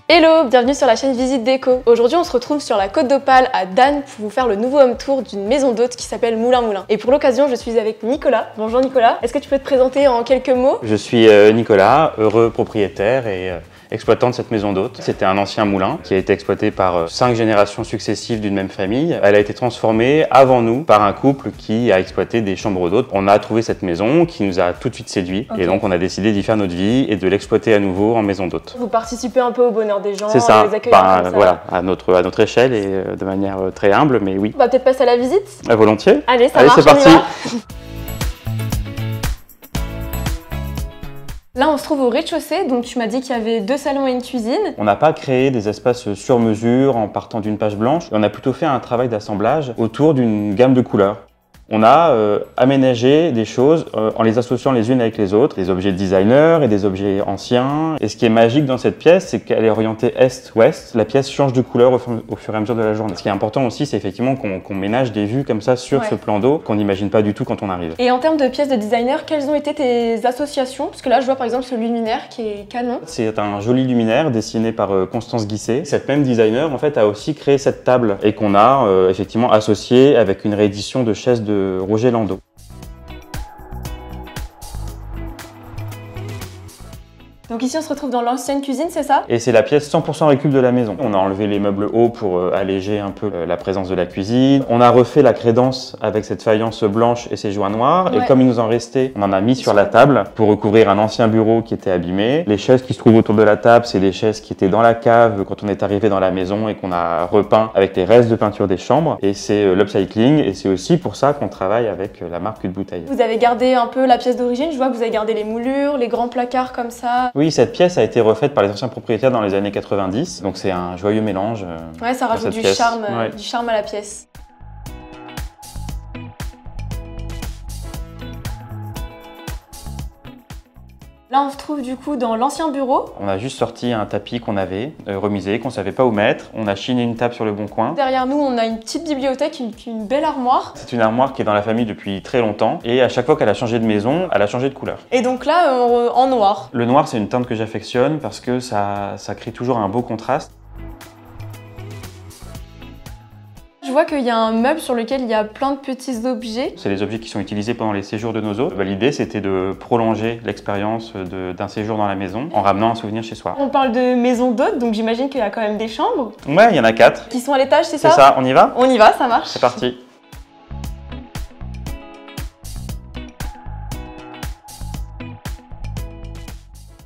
Hello, bienvenue sur la chaîne Visite Déco. Aujourd'hui on se retrouve sur la Côte d'Opale à Dannes pour vous faire le nouveau home tour d'une maison d'hôtes qui s'appelle Moulin Moulin. Et pour l'occasion je suis avec Nicolas. Bonjour Nicolas, est-ce que tu peux te présenter en quelques mots? Je suis Nicolas, heureux propriétaire et exploitant de cette maison d'hôtes. C'était un ancien moulin qui a été exploité par 5 générations successives d'une même famille. Elle a été transformée avant nous par un couple qui a exploité des chambres d'hôtes. On a trouvé cette maison qui nous a tout de suite séduit et donc on a décidé d'y faire notre vie et de l'exploiter à nouveau en maison d'hôtes. Vous participez un peu au bonheur des gens, c'est ça, les accueillir comme ça. Voilà, à notre échelle et de manière très humble, mais oui. On va peut-être passer à la visite. Volontiers. Allez, ça marche, c'est parti. Là, on se trouve au rez-de-chaussée, donc tu m'as dit qu'il y avait 2 salons et une cuisine. On n'a pas créé des espaces sur mesure en partant d'une page blanche. On a plutôt fait un travail d'assemblage autour d'une gamme de couleurs. On a aménagé des choses en les associant les unes avec les autres, des objets designer et des objets anciens. Et ce qui est magique dans cette pièce, c'est qu'elle est orientée est-ouest. La pièce change de couleur au fur et à mesure de la journée. Ce qui est important aussi, c'est effectivement qu'on ménage des vues comme ça sur ce plan d'eau qu'on n'imagine pas du tout quand on arrive. Et en termes de pièces de designer, quelles ont été tes associations? Parce que là, je vois par exemple ce luminaire qui est canon. C'est un joli luminaire dessiné par Constance Guisset. Cette même designer, en fait, a aussi créé cette table et qu'on a effectivement associée avec une réédition de chaises de Roger Landau. Donc ici on se retrouve dans l'ancienne cuisine, c'est ça? Et c'est la pièce 100% récup de la maison. On a enlevé les meubles hauts pour alléger un peu la présence de la cuisine. On a refait la crédence avec cette faïence blanche et ses joints noirs. Et comme il nous en restait, on en a mis sur la table pour recouvrir un ancien bureau qui était abîmé. Les chaises qui se trouvent autour de la table, c'est des chaises qui étaient dans la cave quand on est arrivé dans la maison et qu'on a repeint avec les restes de peinture des chambres. Et c'est l'upcycling et c'est aussi pour ça qu'on travaille avec la marque Cul de Bouteille. Vous avez gardé un peu la pièce d'origine, je vois que vous avez gardé les moulures, les grands placards comme ça. Oui, cette pièce a été refaite par les anciens propriétaires dans les années 90, donc c'est un joyeux mélange. Ouais, ça rajoute du charme à la pièce. Là, on se trouve du coup dans l'ancien bureau. On a juste sorti un tapis qu'on avait remisé, qu'on savait pas où mettre. On a chiné une table sur le bon coin. Derrière nous, on a une petite bibliothèque, une belle armoire. C'est une armoire qui est dans la famille depuis très longtemps. Et à chaque fois qu'elle a changé de maison, elle a changé de couleur. Et donc là, en noir. Le noir, c'est une teinte que j'affectionne parce que ça crée toujours un beau contraste. Je vois qu'il y a un meuble sur lequel il y a plein de petits objets. C'est les objets qui sont utilisés pendant les séjours de nos hôtes. L'idée, c'était de prolonger l'expérience d'un séjour dans la maison en ramenant un souvenir chez soi. On parle de maison d'hôtes, donc j'imagine qu'il y a quand même des chambres. Ouais, il y en a 4. Qui sont à l'étage, c'est ça? C'est ça, on y va? On y va, ça marche. C'est parti.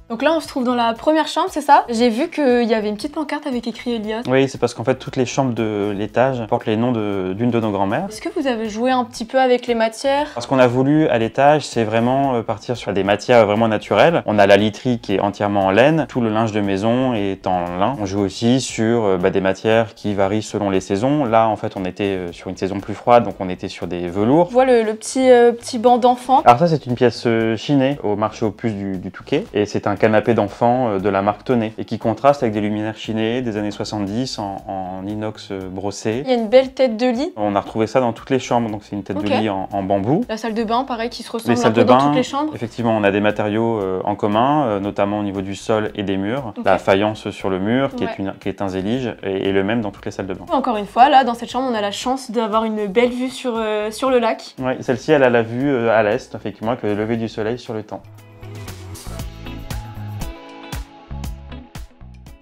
Donc là, on se trouve dans la première chambre, c'est ça? J'ai vu qu'il y avait une petite pancarte avec écrit Eliott. Oui, c'est parce qu'en fait, toutes les chambres de l'étage portent les noms d'une de nos grand-mères. Est-ce que vous avez joué un petit peu avec les matières? Ce qu'on a voulu à l'étage, c'est vraiment partir sur des matières vraiment naturelles. On a la literie qui est entièrement en laine, tout le linge de maison est en lin. On joue aussi sur des matières qui varient selon les saisons. Là, en fait, on était sur une saison plus froide, donc on était sur des velours. Je vois le petit banc d'enfant. Alors ça, c'est une pièce chinée au marché aux puces du Touquet. Et c'est un canapé d'enfant de la marque Tonnet et qui contraste avec des luminaires chinés des années 70 en inox brossé. Il y a une belle tête de lit. On a retrouvé ça dans toutes les chambres, donc c'est une tête de lit en bambou. La salle de bain, pareil, qui se ressemble un peu dans toutes les chambres. Effectivement, on a des matériaux en commun, notamment au niveau du sol et des murs. La faïence sur le mur, qui est un zélige, et le même dans toutes les salles de bain. Encore une fois, là, dans cette chambre, on a la chance d'avoir une belle vue sur le lac. Oui, celle-ci, elle a la vue à l'est, effectivement, avec le lever du soleil sur le temps.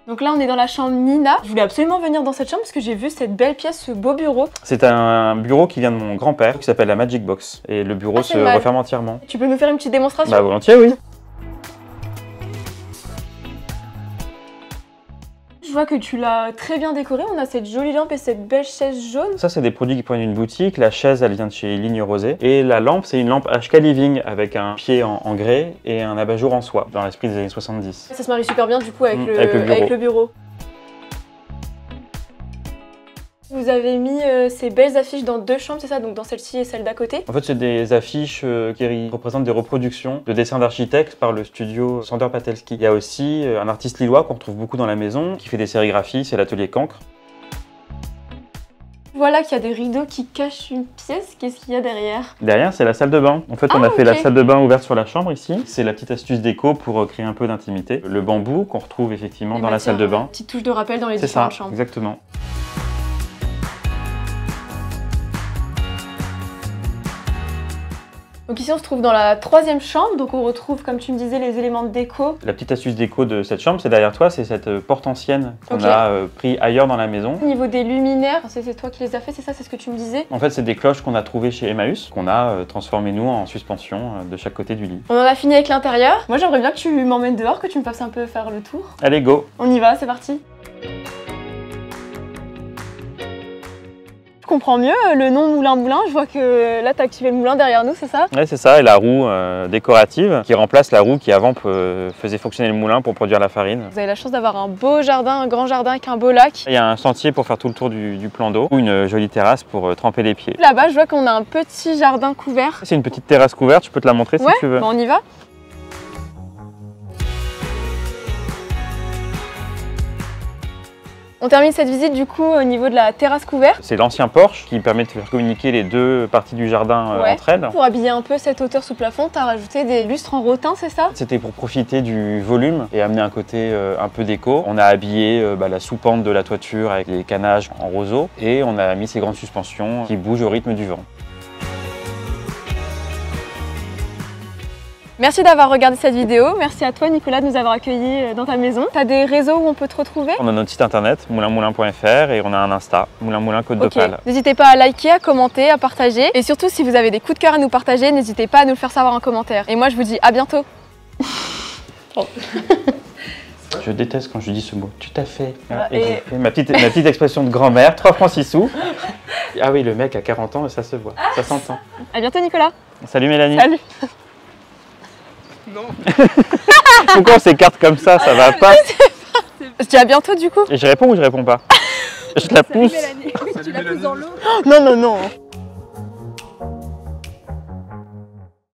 Donc là, on est dans la chambre Nina. Je voulais absolument venir dans cette chambre parce que j'ai vu cette belle pièce, ce beau bureau. C'est un bureau qui vient de mon grand-père, qui s'appelle la Magic Box. Et le bureau se referme entièrement. Tu peux nous faire une petite démonstration? Bah volontiers, oui. Je vois que tu l'as très bien décoré. On a cette jolie lampe et cette belle chaise jaune. Ça, c'est des produits qui proviennent d'une boutique. La chaise, elle vient de chez Ligne Rosée. Et la lampe, c'est une lampe HK Living avec un pied en grès et un abat-jour en soie, dans l'esprit des années 70. Ça se marie super bien du coup avec le bureau. Vous avez mis ces belles affiches dans 2 chambres, c'est ça? Donc dans celle-ci et celle d'à côté? En fait, c'est des affiches qui représentent des reproductions de dessins d'architectes par le studio Sander Patelski. Il y a aussi un artiste lillois qu'on retrouve beaucoup dans la maison, qui fait des sérigraphies, c'est l'atelier Cancre. Voilà qu'il y a des rideaux qui cachent une pièce. Qu'est-ce qu'il y a derrière? Derrière, c'est la salle de bain. En fait, on a fait la salle de bain ouverte sur la chambre ici. C'est la petite astuce déco pour créer un peu d'intimité. Le bambou qu'on retrouve effectivement dans la salle de bain. Petite touche de rappel dans les différentes chambres. Exactement. Donc ici on se trouve dans la 3e chambre, donc on retrouve, comme tu me disais, les éléments de déco. La petite astuce déco de cette chambre, c'est derrière toi, c'est cette porte ancienne qu'on a pris ailleurs dans la maison. Au niveau des luminaires, c'est toi qui les as fait, c'est ça, c'est ce que tu me disais? En fait, c'est des cloches qu'on a trouvées chez Emmaüs, qu'on a transformées nous en suspension de chaque côté du lit. On en a fini avec l'intérieur. Moi j'aimerais bien que tu m'emmènes dehors, que tu me fasses un peu faire le tour. Allez, go! On y va, c'est parti. Je comprends mieux le nom Moulin Moulin. Je vois que là, tu as activé le moulin derrière nous, c'est ça? Ouais, c'est ça, et la roue décorative qui remplace la roue qui avant faisait fonctionner le moulin pour produire la farine. Vous avez la chance d'avoir un beau jardin, un grand jardin avec un beau lac. Il y a un sentier pour faire tout le tour du plan d'eau, ou une jolie terrasse pour tremper les pieds. Là-bas, je vois qu'on a un petit jardin couvert. C'est une petite terrasse couverte, je peux te la montrer si tu veux. Bah on y va. On termine cette visite du coup au niveau de la terrasse couverte. C'est l'ancien porche qui permet de faire communiquer les deux parties du jardin entre elles. Pour habiller un peu cette hauteur sous plafond, tu as rajouté des lustres en rotin, c'est ça? C'était pour profiter du volume et amener un côté un peu déco. On a habillé la soupente de la toiture avec les canages en roseau et on a mis ces grandes suspensions qui bougent au rythme du vent. Merci d'avoir regardé cette vidéo. Merci à toi Nicolas de nous avoir accueillis dans ta maison. Tu as des réseaux où on peut te retrouver? On a notre site internet moulinmoulin.fr et on a un Insta, Moulin Moulin Côte d'Opale. N'hésitez pas à liker, à commenter, à partager. Et surtout si vous avez des coups de cœur à nous partager, n'hésitez pas à nous le faire savoir en commentaire. Et moi je vous dis à bientôt. Je déteste quand je dis ce mot. Tu t'as fait. Et... Ma petite expression de grand-mère, 3 francs 6 sous. Ah oui, le mec a 40 ans et ça se voit, ça s'entend. À bientôt Nicolas. Salut Mélanie. Salut. Non. Pourquoi on s'écarte comme ça va pas. Je dis à bientôt du coup. Et je réponds ou je réponds pas? Je la pousse. Salut Mélanie. Tu la pousses dans l'eau? Non, non, non.